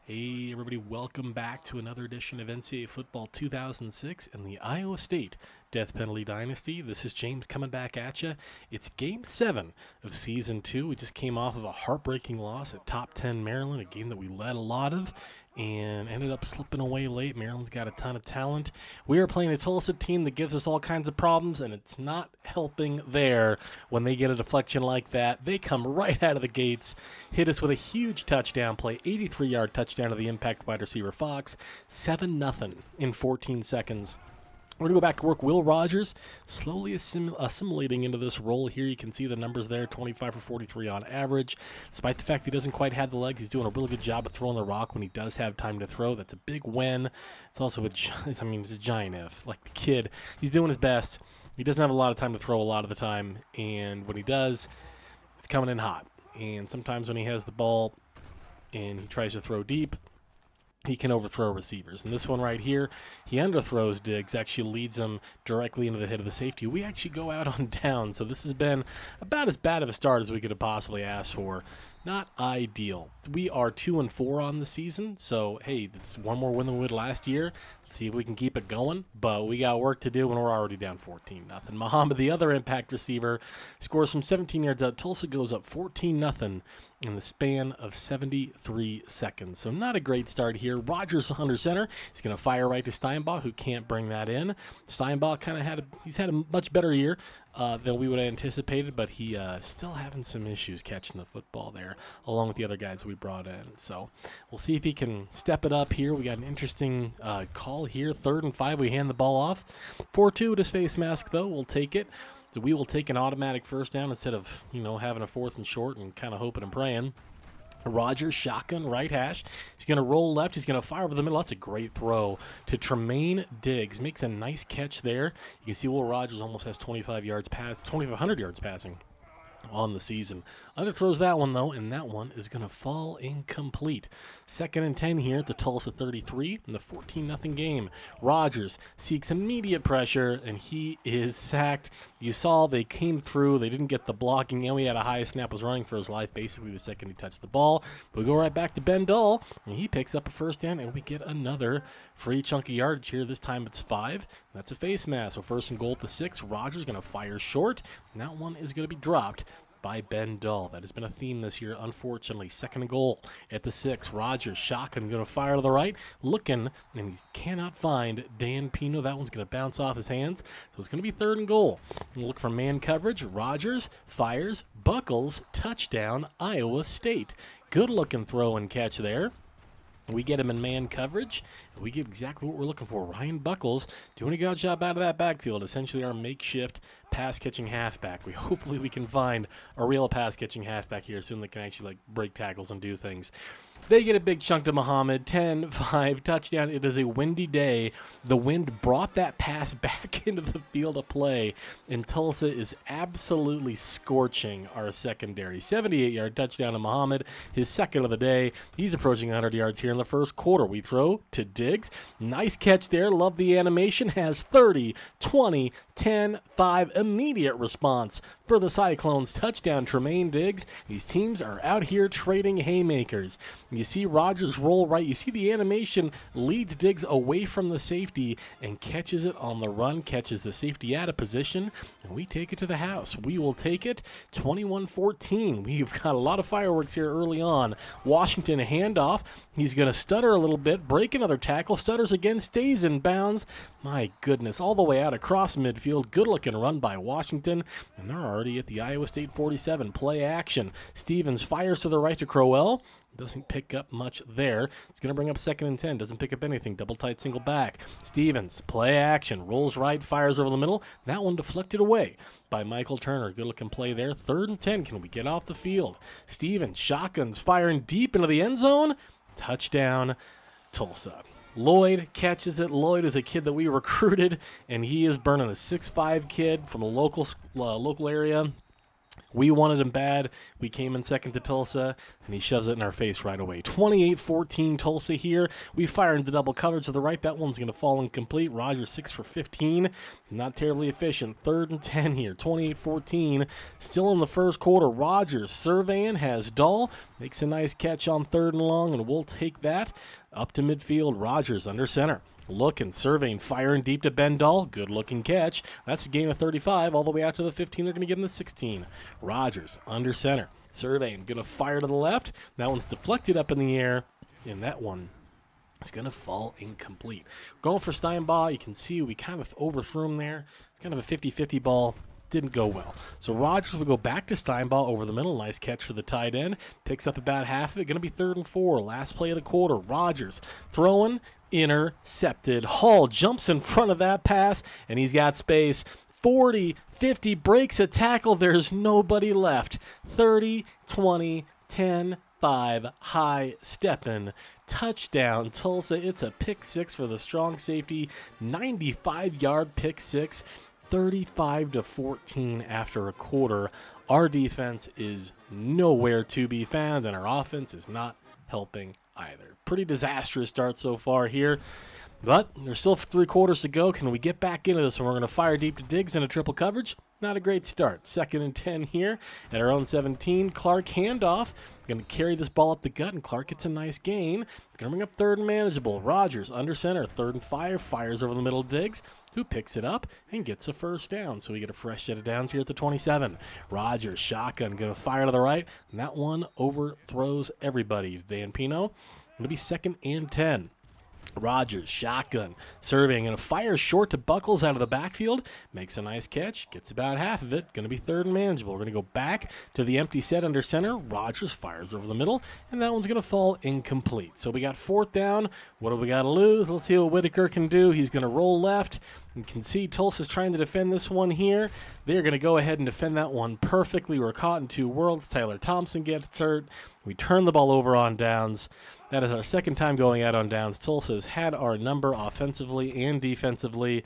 Hey, everybody, welcome back to another edition of NCAA Football 2006 and the Iowa State Death Penalty Dynasty. This is James coming back at you. It's Game 7 of Season 2. We just came off of a heartbreaking loss at Top 10 Maryland, a game that we led a lot of and ended up slipping away late. Maryland's got a ton of talent. We are playing a Tulsa team that gives us all kinds of problems, and it's not helping there. When they get a deflection like that, they come right out of the gates, hit us with a huge touchdown play, 83-yard touchdown to the impact wide receiver Fox, 7-0 in 14 seconds. We're going to go back to work. Will Rogers slowly assimilating into this role here. You can see the numbers there, 25 for 43 on average. Despite the fact he doesn't quite have the legs, he's doing a really good job of throwing the rock when he does have time to throw. That's a big win. It's also it's a giant if. Like the kid, he's doing his best. He doesn't have a lot of time to throw a lot of the time, and when he does, it's coming in hot. And sometimes when he has the ball and he tries to throw deep, he can overthrow receivers. And this one right here, he underthrows Diggs, actually leads him directly into the head of the safety. We actually go out on down, so this has been about as bad of a start as we could have possibly asked for. Not ideal. We are 2-4 on the season, so hey, that's one more win than we did last year. Let's see if we can keep it going, but we got work to do when we're already down 14-0. Muhammad, the other impact receiver, scores from 17 yards out. Tulsa goes up 14-0 in the span of 73 seconds. So not a great start here. Rogers under center. He's going to fire right to Steinbach, who can't bring that in. Steinbach kind of had a much better year than we would have anticipated, but he still having some issues catching the football there, along with the other guys we brought in. So we'll see if he can step it up here. We got an interesting call here. 3rd and 5, we hand the ball off. 4-2 with his face mask, though. We'll take it. So we will take an automatic first down instead of, having a 4th and short and kind of hoping and praying. Rogers, shotgun, right hash. He's going to roll left. He's going to fire over the middle. That's a great throw to Tremaine Diggs. Makes a nice catch there. You can see Will Rogers almost has 2,500 yards passing on the season. Underthrows that one, though, and that one is going to fall incomplete. 2nd and 10 here at the Tulsa 33 in the 14-0 game. Rogers seeks immediate pressure, and he is sacked. You saw they came through. They didn't get the blocking, and we had a high snap, was running for his life basically the second he touched the ball. But we go right back to Ben Dull, and he picks up a first down, and we get another free chunk of yardage here. This time it's 5. That's a face mask. So 1st and goal at the 6. Rogers going to fire short, and that one is going to be dropped by Ben Dull. That has been a theme this year, unfortunately. 2nd and goal at the 6. Rogers, shotgun, going to fire to the right. Looking, and he cannot find Dan Pino. That one's going to bounce off his hands. So it's going to be 3rd and goal. We'll look for man coverage. Rogers fires, buckles, touchdown, Iowa State. Good looking throw and catch there. We get him in man coverage. We get exactly what we're looking for. Ryan Buckles doing a good job out of that backfield, essentially our makeshift pass-catching halfback. Hopefully we can find a real pass-catching halfback here soon that can actually break tackles and do things. They get a big chunk to Muhammad, 10-5, touchdown. It is a windy day. The wind brought that pass back into the field of play, and Tulsa is absolutely scorching our secondary. 78-yard touchdown to Muhammad, his 2nd of the day. He's approaching 100 yards here in the first quarter. We throw to Diggs. Nice catch there. Love the animation. Has 30, 20, 10, 5. Immediate response for the Cyclones. Touchdown, Tremaine Diggs. These teams are out here trading haymakers. You see Rogers roll right. You see the animation leads Diggs away from the safety and catches it on the run, catches the safety out of position, and we take it to the house. We will take it 21-14. We've got a lot of fireworks here early on. Washington handoff. He's going to stutter a little bit, break another tackle, stutters again, stays in bounds. My goodness, all the way out across midfield. Good-looking run by Washington, and they're already at the Iowa State 47. Play action. Stevens fires to the right to Crowell. Doesn't pick up much there. It's going to bring up 2nd and 10. Doesn't pick up anything. Double tight, single back. Stevens, play action. Rolls right, fires over the middle. That one deflected away by Michael Turner. Good looking play there. 3rd and 10. Can we get off the field? Stevens, shotguns, firing deep into the end zone. Touchdown, Tulsa. Lloyd catches it. Lloyd is a kid that we recruited, and he is burning a 6'5" kid from a local area. We wanted him bad. We came in second to Tulsa, and he shoves it in our face right away. 28-14 Tulsa here. We fire into double coverage to the right. That one's going to fall incomplete. Rogers 6 for 15. Not terribly efficient. 3rd and 10 here. 28-14. Still in the first quarter. Rogers surveying, has Dahl. Makes a nice catch on 3rd and long, and we'll take that up to midfield. Rogers under center. Looking, surveying, firing deep to Ben Dahl. Good-looking catch. That's a gain of 35 all the way out to the 15. They're going to get him to 16. Rogers under center. Surveying, going to fire to the left. That one's deflected up in the air, and that one is going to fall incomplete. Going for Steinbaugh. You can see we kind of overthrew him there. It's kind of a 50-50 ball. Didn't go well. So Rogers will go back to Steinbaugh over the middle. Nice catch for the tight end. Picks up about half of it. Going to be 3rd and 4. Last play of the quarter. Rogers throwing. Intercepted. Hall jumps in front of that pass, and he's got space. 40, 50, breaks a tackle. There's nobody left. 30, 20, 10, 5, high steppin'. Touchdown, Tulsa. It's a pick 6 for the strong safety. 95-yard pick 6. 35-14 after a quarter. Our defense is nowhere to be found, and our offense is not helping either. Pretty disastrous start so far here, but there's still 3 quarters to go. Can we get back into this? And we're going to fire deep to Diggs into triple coverage. Not a great start. 2nd and 10 here at our own 17. Clark handoff. Going to carry this ball up the gut, and Clark gets a nice gain. Going to bring up 3rd and manageable. Rogers under center. 3rd and 5. Fires over the middle of Diggs, who picks it up and gets a first down. So we get a fresh set of downs here at the 27. Rogers, shotgun, going to fire to the right, and that one overthrows everybody. Dan Pino. Going to be 2nd and 10. Rogers, shotgun, surveying, and a fire short to Buckles out of the backfield. Makes a nice catch, gets about half of it. Going to be 3rd and manageable. We're going to go back to the empty set under center. Rogers fires over the middle, and that one's going to fall incomplete. So we got 4th down. What do we got to lose? Let's see what Whitaker can do. He's going to roll left. You can see Tulsa's trying to defend this one here. They're going to go ahead and defend that one perfectly. We're caught in 2 worlds. Tyler Thompson gets hurt. We turn the ball over on downs. That is our 2nd time going out on downs. Tulsa has had our number offensively and defensively.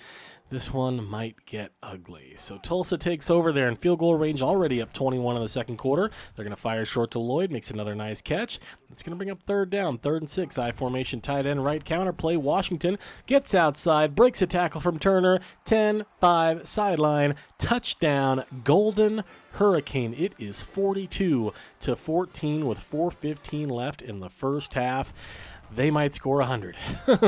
This one might get ugly. So Tulsa takes over there in field goal range, already up 21 in the 2nd quarter. They're going to fire short to Lloyd, makes another nice catch. It's going to bring up 3rd down, 3rd and 6. I formation, tight end, right counter play. Washington gets outside, breaks a tackle from Turner. 10-5, sideline, touchdown, Golden Hurricane. It is 42-14 with 4:15 left in the first half. They might score 100.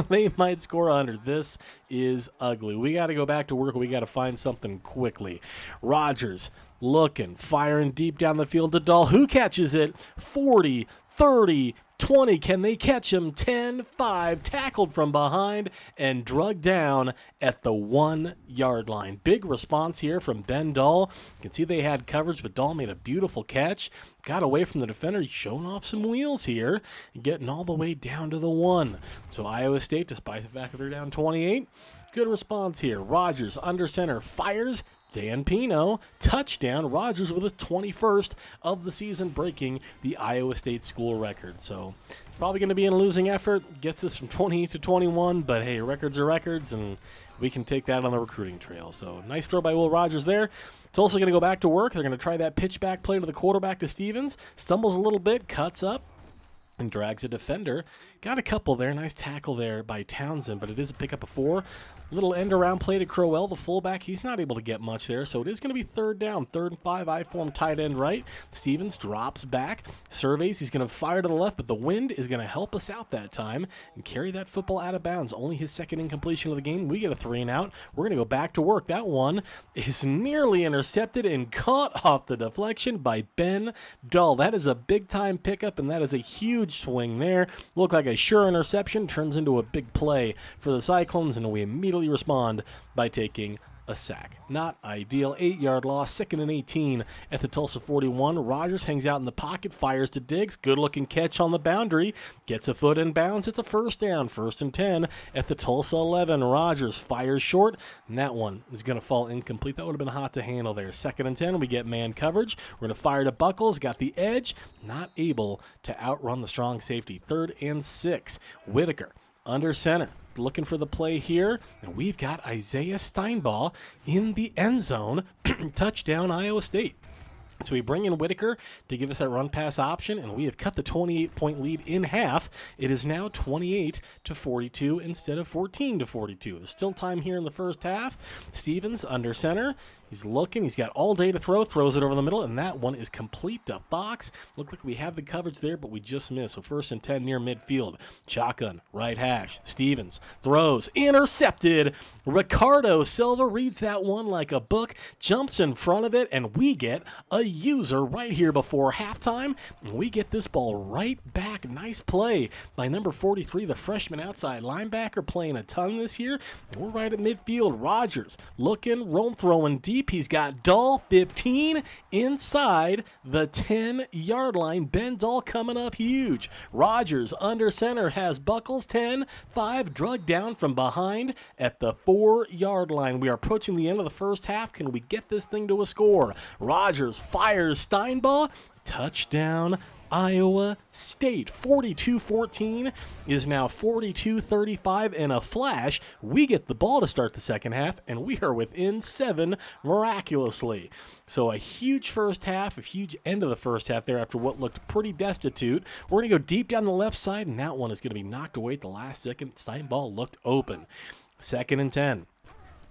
They might score 100. This is ugly. We got to go back to work. We got to find something quickly. Rogers looking, firing deep down the field to Dahl. Who catches it? 40, 30, 20. Can they catch him? 10-5. Tackled from behind and drugged down at the 1-yard line. Big response here from Ben Dahl. You can see they had coverage, but Dahl made a beautiful catch. Got away from the defender. He's showing off some wheels here and getting all the way down to the 1. So Iowa State, despite the fact that they're down 28, good response here. Rogers under center fires. Dan Pino, touchdown. Rogers with his 21st of the season, breaking the Iowa State school record. So probably going to be in a losing effort. Gets us from 20 to 21, but hey, records are records, and we can take that on the recruiting trail. So nice throw by Will Rogers there. It's also going to go back to work. They're going to try that pitch back play to the quarterback to Stevens. Stumbles a little bit, cuts up, and drags a defender. Got a couple there. Nice tackle there by Townsend, but it is a pickup of 4. Little end around play to Crowell, the fullback. He's not able to get much there, so it is going to be 3rd down. 3rd and 5. I form tight end right. Stevens drops back, surveys. He's going to fire to the left, but the wind is going to help us out that time and carry that football out of bounds. Only his 2nd incompletion of the game. We get a 3 and out. We're going to go back to work. That one is nearly intercepted and caught off the deflection by Ben Dahl. That is a big-time pickup, and that is a huge swing there. Looked like a sure interception. Turns into a big play for the Cyclones, and we immediately respond by taking a sack. Not ideal. 8-yard loss. 2nd and 18 at the Tulsa 41. Rogers hangs out in the pocket, fires to Diggs. Good looking catch on the boundary. Gets a foot in bounds. It's a 1st down. 1st and 10 at the Tulsa 11. Rogers fires short, and that one is going to fall incomplete. That would have been hot to handle there. 2nd and 10. We get man coverage. We're going to fire to Buckles. Got the edge. Not able to outrun the strong safety. 3rd and 6. Whitaker under center. Looking for the play here, and we've got Isaiah Steinbaugh in the end zone. Touchdown, Iowa State. So we bring in Whitaker to give us that run-pass option, and we have cut the 28-point lead in half. It is now 28-42 instead of 14-42. There's still time here in the first half. Stevens under center. He's looking. He's got all day to throw. Throws it over the middle, and that one is complete to Fox. Looked like we have the coverage there, but we just missed. So 1st and 10 near midfield. Shotgun, right hash. Stevens throws. Intercepted. Ricardo Silva reads that one like a book, jumps in front of it, and we get a user right here before halftime. And we get this ball right back. Nice play by number 43, the freshman outside linebacker, playing a ton this year. And we're right at midfield. Rogers looking, throwing deep. He's got Dahl 15 inside the 10-yard line. Ben Dahl coming up huge. Rogers under center has Buckles 10-5 drugged down from behind at the 4-yard line. We are approaching the end of the first half. Can we get this thing to a score? Rogers fires Steinbaugh. Touchdown Iowa State. 42-14 is now 42-35 in a flash. We get the ball to start the second half, and we are within 7 miraculously. So a huge first half, a huge end of the first half there after what looked pretty destitute. We're going to go deep down the left side, and that one is going to be knocked away at the last second. Steinball looked open. 2nd and 10.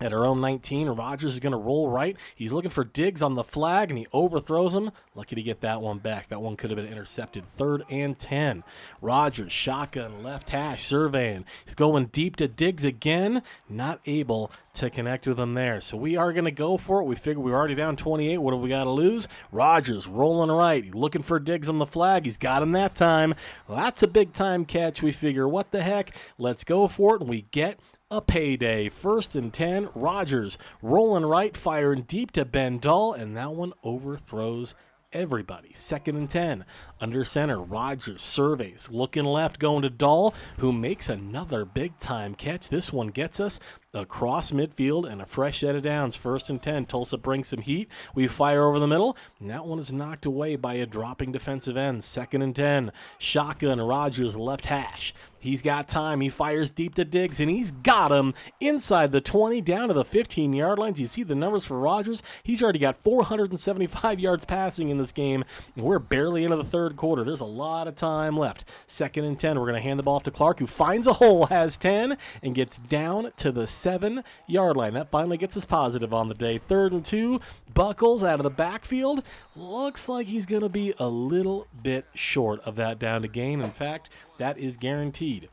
At our own 19, Rogers is going to roll right. He's looking for Diggs on the flag, and he overthrows him. Lucky to get that one back. That one could have been intercepted. 3rd and 10. Rogers, shotgun, left hash, surveying. He's going deep to Diggs again. Not able to connect with him there. So we are going to go for it. We figure we're already down 28. What have we got to lose? Rogers rolling right. Looking for Diggs on the flag. He's got him that time. Well, that's a big-time catch. We figure, what the heck? Let's go for it, and we get a payday. 1st and 10. Rogers rolling right, firing deep to Ben Dahl, and that one overthrows everybody. 2nd and 10. Under center, Rogers surveys, looking left, going to Dahl, who makes another big-time catch. This one gets us across midfield and a fresh set of downs. 1st and 10. Tulsa brings some heat. We fire over the middle, and that one is knocked away by a dropping defensive end. 2nd and 10. Shotgun, Rogers left hash. He's got time. He fires deep to Diggs, and he's got him inside the 20, down to the 15-yard line. Do you see the numbers for Rogers? He's already got 475 yards passing in this game, and we're barely into the third quarter. There's a lot of time left. 2nd and 10. We're going to hand the ball off to Clark, who finds a hole, has 10, and gets down to the 7-yard line. That finally gets us positive on the day. 3rd and 2. Buckles out of the backfield. Looks like he's going to be a little bit short of that down to gain. In fact, that is guaranteed.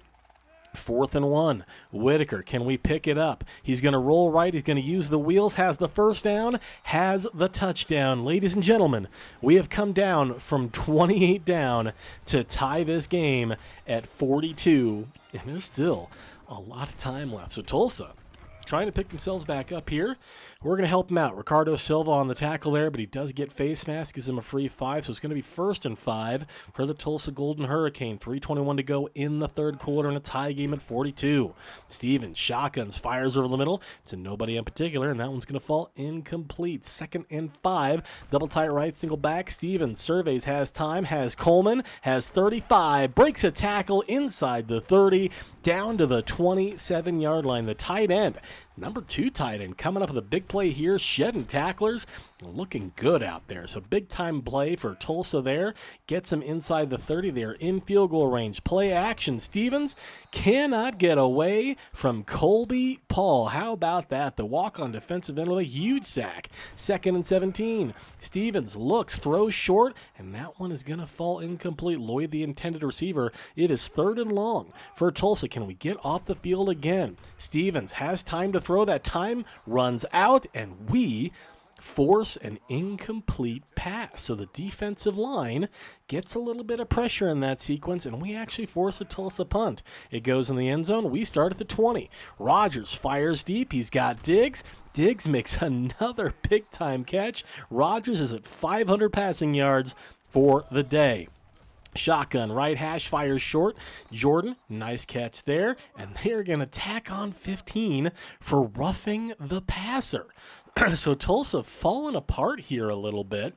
4th and 1. Whitaker, can we pick it up? He's going to roll right. He's going to use the wheels. Has the first down. Has the touchdown. Ladies and gentlemen, we have come down from 28 down to tie this game at 42. And there's still a lot of time left. So Tulsa trying to pick themselves back up here. We're going to help him out. Ricardo Silva on the tackle there, but he does get face mask, gives him a free 5, so it's going to be 1st and 5 for the Tulsa Golden Hurricane. 3:21 to go in the third quarter in a tie game at 42. Stevens, shotguns, fires over the middle to nobody in particular, and that one's going to fall incomplete. 2nd and 5, double tight right, single back. Stevens surveys, has time, has Coleman, has 35, breaks a tackle inside the 30, down to the 27-yard line. The tight end, number 2 tight end, coming up with a big play here, shedding tacklers, looking good out there. So big-time play for Tulsa there. Gets him inside the 30. They are in field goal range. Play action. Stevens cannot get away from Colby Paul. How about that? The walk-on defensive end with a huge sack. 2nd and 17. Stevens looks, throws short, and that one is going to fall incomplete. Lloyd, the intended receiver. It is 3rd and long for Tulsa. Can we get off the field again? Stevens has time to throw. That time runs out, and we force an incomplete pass. So the defensive line gets a little bit of pressure in that sequence, and we actually force a Tulsa punt. It goes in the end zone. We start at the 20. Rogers fires deep. He's got Diggs. Diggs makes another big-time catch. Rogers is at 500 passing yards for the day. Shotgun, right hash, fires short. Jordan, nice catch there. And they're going to tack on 15 for roughing the passer. So Tulsa falling apart here a little bit.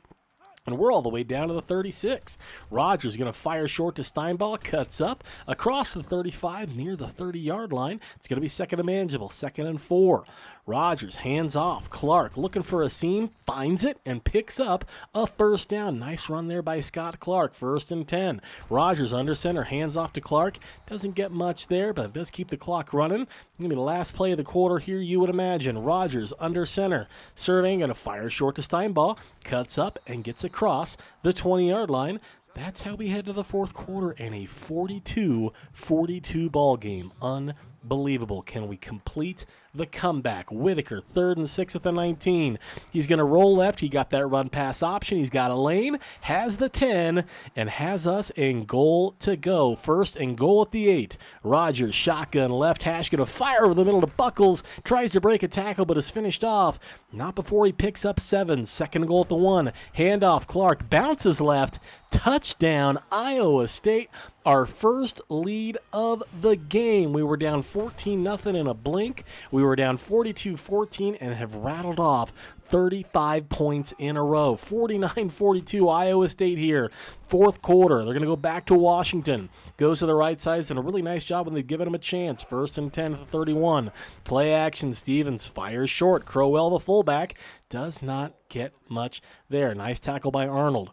And we're all the way down to the 36. Rogers going to fire short to Steinball, cuts up, across the 35, near the 30-yard line. It's going to be second and manageable, 2nd and 4. Rogers hands off. Clark looking for a seam, finds it, and picks up a first down. Nice run there by Scott Clark, 1st and 10. Rogers under center, hands off to Clark. Doesn't get much there, but it does keep the clock running. Going to be the last play of the quarter here, you would imagine. Rogers under center, surveying, going to fire short to Steinball, cuts up, and gets across the 20-yard line. That's how we head to the fourth quarter and a 42-42 ball game. Unbelievable. Can we complete the comeback? Whitaker, 3rd and 6 at the 19. He's going to roll left. He got that run pass option. He's got a lane, has the 10, and has us in goal to go. 1st and goal at the 8. Rogers, shotgun, left hash, going to fire over the middle to Buckles. Tries to break a tackle, but is finished off. Not before he picks up 7. 2nd and goal at the 1. Handoff, Clark bounces left. Touchdown, Iowa State. Our first lead of the game. We were down 14-0 in a blink. We were down 42-14 and have rattled off 35 points in a row. 49-42 Iowa State here. Fourth quarter. They're going to go back to Washington. Goes to the right side. And a really nice job when they've given him a chance. 1st and 10 at the 31. Play action. Stevens fires short. Crowell, the fullback, does not get much there. Nice tackle by Arnold.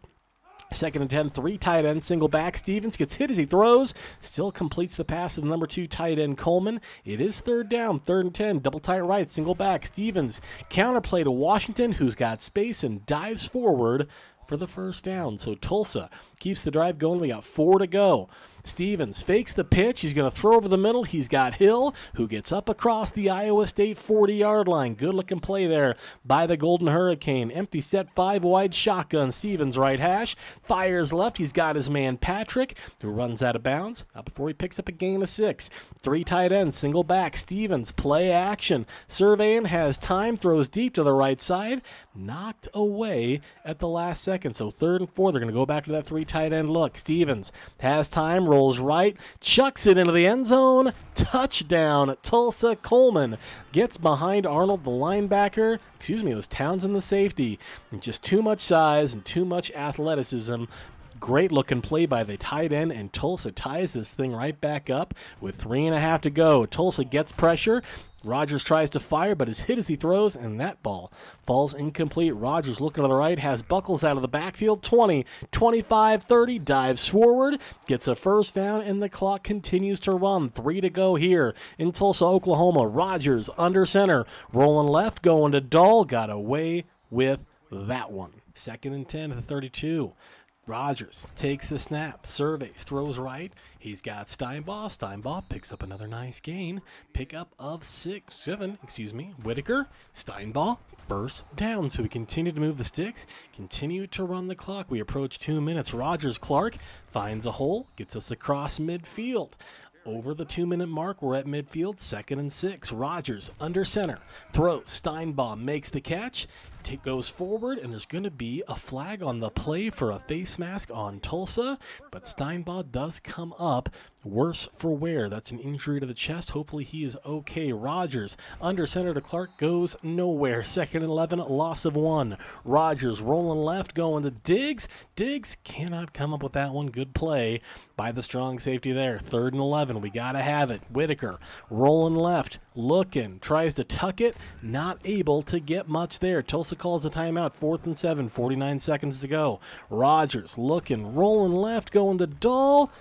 2nd and 10, 3 tight ends, single back. Stevens gets hit as he throws. Still completes the pass to the number 2 tight end, Coleman. It is 3rd down, 3rd and 10, double tight right, single back. Stevens counterplay to Washington, who's got space and dives forward for the first down. So Tulsa keeps the drive going. We got 4 to go. Stevens fakes the pitch. He's going to throw over the middle. He's got Hill, who gets up across the Iowa State 40-yard line. Good-looking play there by the Golden Hurricane. Empty set, 5 wide shotgun. Stevens right hash. Fires left. He's got his man Patrick, who runs out of bounds before he picks up a gain of 6. 3 tight ends, single back. Stevens, play action. Surveying, has time, throws deep to the right side. Knocked away at the last second. So 3rd and 4, they're going to go back to that 3 tight end look. Stevens has time, rolls right, chucks it into the end zone. Touchdown, Tulsa. Coleman gets behind Arnold, the linebacker. It was Townsend, the safety. And just too much size and too much athleticism. Great looking play by the tight end, and Tulsa ties this thing right back up with 3.5 to go. Tulsa gets pressure. Rogers tries to fire, but is hit as he throws, and that ball falls incomplete. Rogers looking to the right, has Buckles out of the backfield. 20, 25, 30, dives forward, gets a first down, and the clock continues to run. 3 to go here in Tulsa, Oklahoma. Rogers under center, rolling left, going to Dahl. Got away with that one. 2nd and 10 at the 32. Rogers takes the snap, surveys, throws right. He's got Steinball. Steinball picks up another nice gain. Pickup of 7. Whitaker, Steinball, first down. So we continue to move the sticks, continue to run the clock. We approach 2 minutes. Rogers, Clark finds a hole, gets us across midfield. Over the 2-minute mark, we're at midfield, 2nd and 6. Rogers under center, throws. Steinball makes the catch. Goes forward, and there's going to be a flag on the play for a face mask on Tulsa, but Steinball does come up worse for wear. That's an injury to the chest. Hopefully he is okay. Rogers under center to Clark, goes nowhere. 2nd and 11, loss of 1. Rogers rolling left, going to Diggs. Diggs cannot come up with that one. Good play by the strong safety there. 3rd and 11, we got to have it. Whitaker rolling left, looking, tries to tuck it, not able to get much there. Tulsa calls a timeout. 4th and 7, 49 seconds to go. Rogers looking, rolling left, going to Dahl.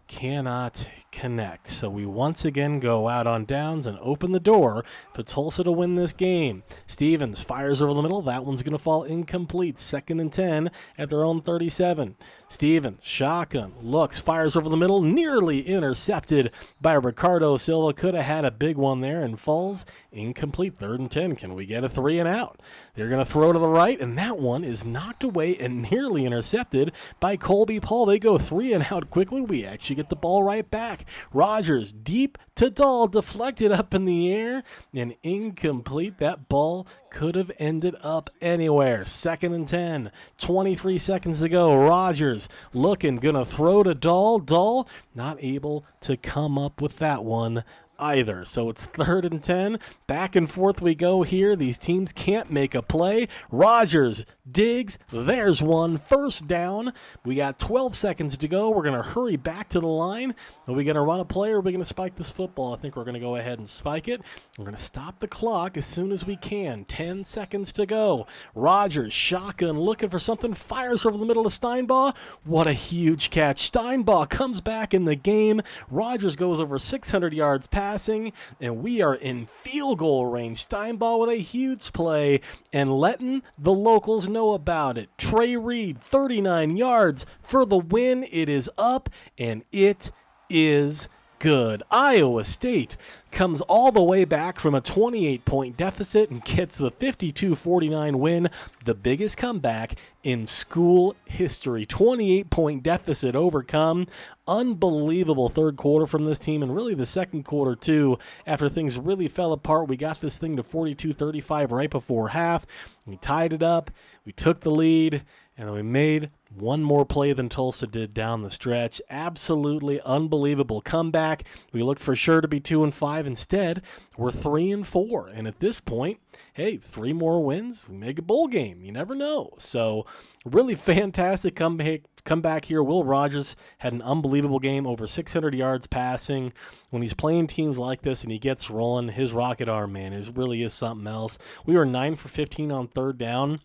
Cannot connect. So we once again go out on downs and open the door for Tulsa to win this game. Stevens fires over the middle. That one's going to fall incomplete. 2nd and 10 at their own 37. Stevens, shotgun, looks, fires over the middle, nearly intercepted by Ricardo Silva. Could have had a big one there and falls incomplete. 3rd and 10. Can we get a 3 and out? They're going to throw to the right, and that one is knocked away and nearly intercepted by Colby Paul. They go 3 and out quickly. We actually get the ball right back. Rogers deep to Dahl, deflected up in the air and incomplete. That ball could have ended up anywhere. 2nd and 10, 23 seconds to go. Rogers looking, gonna throw to Dahl. Dahl not able to come up with that one either. So it's 3rd and 10. Back and forth we go here. These teams can't make a play. Rodgers digs. There's one. First down. We got 12 seconds to go. We're going to hurry back to the line. Are we going to run a play or are we going to spike this football? I think we're going to go ahead and spike it. We're going to stop the clock as soon as we can. 10 seconds to go. Rodgers, shotgun, looking for something. Fires over the middle to Steinbaugh. What a huge catch. Steinbaugh comes back in the game. Rodgers goes over 600 yards passing, and we are in field goal range. Steinbaugh with a huge play and letting the locals know about it. Trey Reed, 39 yards for the win. It is up, and it is good. Iowa State comes all the way back from a 28-point deficit and gets the 52-49 win, the biggest comeback in school history. 28-point deficit overcome. Unbelievable third quarter from this team, and really the second quarter too. After things really fell apart, we got this thing to 42-35 right before half. We tied it up. We took the lead, and then we made one more play than Tulsa did down the stretch. Absolutely unbelievable comeback. We looked for sure to be 2-5. Instead, we're 3-4. And at this point, hey, 3 more wins, we make a bowl game. You never know. So really fantastic comeback here. Will Rogers had an unbelievable game, over 600 yards passing. When he's playing teams like this and he gets rolling, his rocket arm, man, it really is something else. We were 9 for 15 on third down.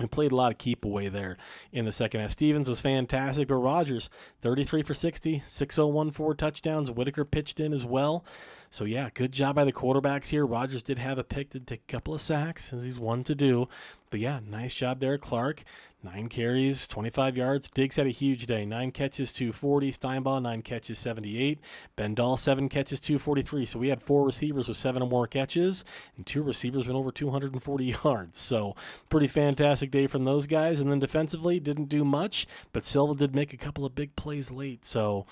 We played a lot of keep away there in the second half. Stevens was fantastic, but Rodgers, 33 for 60, 601 4 touchdowns. Whitaker pitched in as well. So, yeah, good job by the quarterbacks here. Rodgers did have a pick to take a couple of sacks, as he's one to do. But, yeah, nice job there, Clark. 9 carries, 25 yards. Diggs had a huge day. 9 catches, 240. Steinbaugh, 9 catches, 78. Bendall, 7 catches, 243. So we had 4 receivers with 7 or more catches, and 2 receivers went over 240 yards. So pretty fantastic day from those guys. And then defensively, didn't do much, but Silva did make a couple of big plays late. So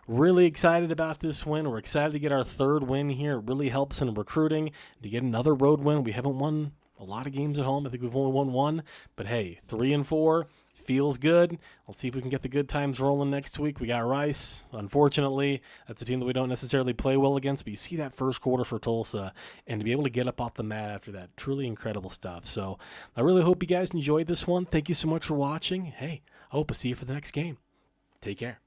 really excited about this win. We're excited to get our 3rd win here. It really helps in recruiting. To get another road win, we haven't won a lot of games at home. I think we've only won 1. But, hey, 3-4 feels good. Let's see if we can get the good times rolling next week. We got Rice. Unfortunately, that's a team that we don't necessarily play well against. But you see that first quarter for Tulsa, and to be able to get up off the mat after that, truly incredible stuff. So I really hope you guys enjoyed this one. Thank you so much for watching. Hey, I hope to see you for the next game. Take care.